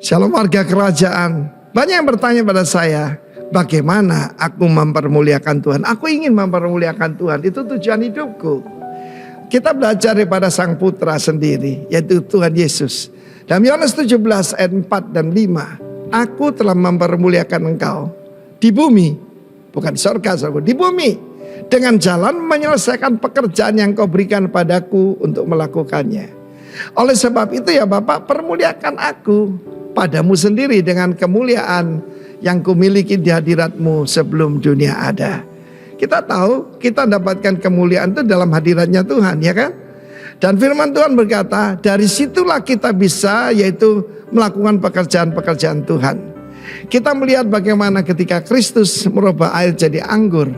Shalom warga kerajaan. Banyak yang bertanya pada saya, bagaimana aku mempermuliakan Tuhan? Aku ingin mempermuliakan Tuhan, itu tujuan hidupku. Kita belajar daripada Sang Putra sendiri, yaitu Tuhan Yesus. Dalam Yohanes 17 ayat 4 dan 5, aku telah mempermuliakan engkau di bumi, bukan di surga, di bumi, dengan jalan menyelesaikan pekerjaan yang kau berikan padaku untuk melakukannya. Oleh sebab itu ya Bapak, permuliakan aku padamu sendiri dengan kemuliaan yang kumiliki di hadiratmu sebelum dunia ada. Kita tahu kita dapatkan kemuliaan itu dalam hadiratnya Tuhan, ya kan? Dan firman Tuhan berkata, dari situlah kita bisa yaitu melakukan pekerjaan-pekerjaan Tuhan. Kita melihat bagaimana ketika Kristus merubah air jadi anggur.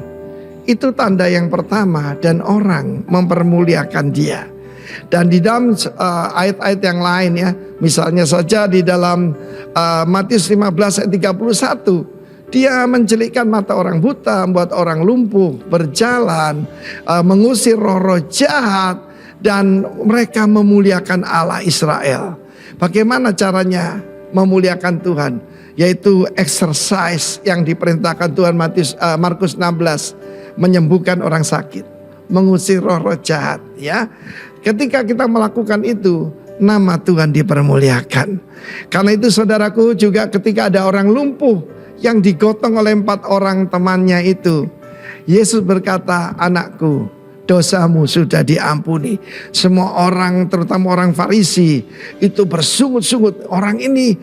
Itu tanda yang pertama dan orang mempermuliakan dia. Dan di dalam ayat-ayat yang lain ya, misalnya saja di dalam Matius 15 ayat 31, dia menjelikkan mata orang buta, membuat orang lumpuh berjalan, mengusir roh-roh jahat, dan mereka memuliakan Allah Israel. Bagaimana caranya memuliakan Tuhan? Yaitu exercise yang diperintahkan Tuhan Markus 16, menyembuhkan orang sakit, mengusir roh-roh jahat, ya. Ketika kita melakukan itu, nama Tuhan dipermuliakan. Karena itu saudaraku, juga ketika ada orang lumpuh yang digotong oleh 4 orang temannya itu, Yesus berkata, anakku, dosamu sudah diampuni. Semua orang, terutama orang Farisi, itu bersungut-sungut. Orang ini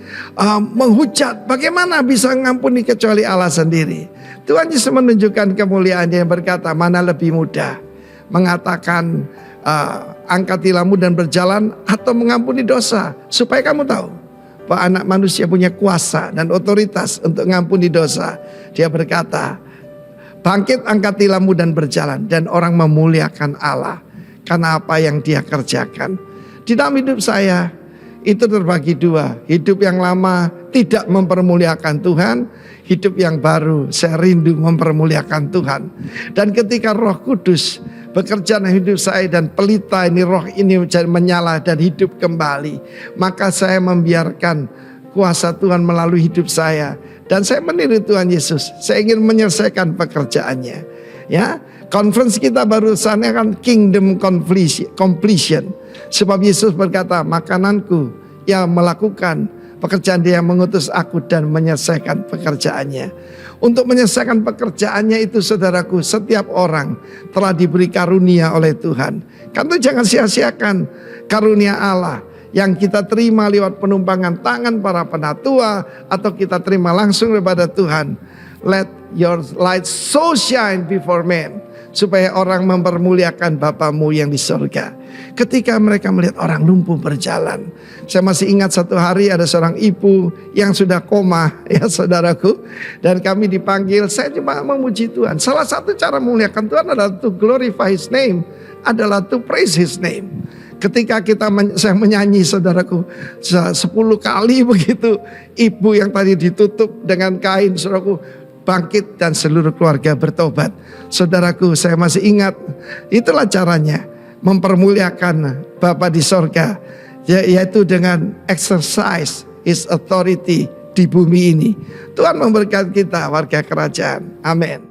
menghujat, bagaimana bisa mengampuni kecuali Allah sendiri. Tuhan Yesus menunjukkan kemuliaannya yang berkata, mana lebih mudah mengatakan angkat tilammu dan berjalan, atau mengampuni dosa. Supaya kamu tahu bahwa anak manusia punya kuasa dan otoritas untuk mengampuni dosa. Dia berkata, bangkit, angkat tilammu dan berjalan. Dan orang memuliakan Allah karena apa yang dia kerjakan. Di dalam hidup saya itu terbagi 2. Hidup yang lama tidak mempermuliakan Tuhan, hidup yang baru saya rindu mempermuliakan Tuhan. Dan ketika Roh Kudus bekerja dalam hidup saya dan pelita ini, roh ini menyala dan hidup kembali, maka saya membiarkan kuasa Tuhan melalui hidup saya. Dan saya meniru Tuhan Yesus. Saya ingin menyelesaikan pekerjaannya. Ya, conference kita barusan kan kingdom completion. Sebab Yesus berkata, makananku yang melakukan pekerjaan dia yang mengutus aku dan menyelesaikan pekerjaannya. Untuk menyelesaikan pekerjaannya itu saudaraku, setiap orang telah diberi karunia oleh Tuhan. Kan itu jangan sia-siakan karunia Allah yang kita terima lewat penumpangan tangan para penatua, atau kita terima langsung daripada Tuhan. Let your light so shine before men, supaya orang mempermuliakan Bapamu yang di surga. Ketika mereka melihat orang lumpuh berjalan. Saya masih ingat satu hari ada seorang ibu yang sudah koma, ya saudaraku. Dan kami dipanggil, saya cuma memuji Tuhan. Salah satu cara memuliakan Tuhan adalah to glorify His name, adalah to praise His name. Ketika saya menyanyi saudaraku 10 kali begitu, ibu yang tadi ditutup dengan kain, saudaraku, bangkit dan seluruh keluarga bertobat. Saudaraku, saya masih ingat, itulah caranya mempermuliakan Bapa di sorga, yaitu dengan exercise His authority di bumi ini. Tuhan memberkati kita warga kerajaan. Amin.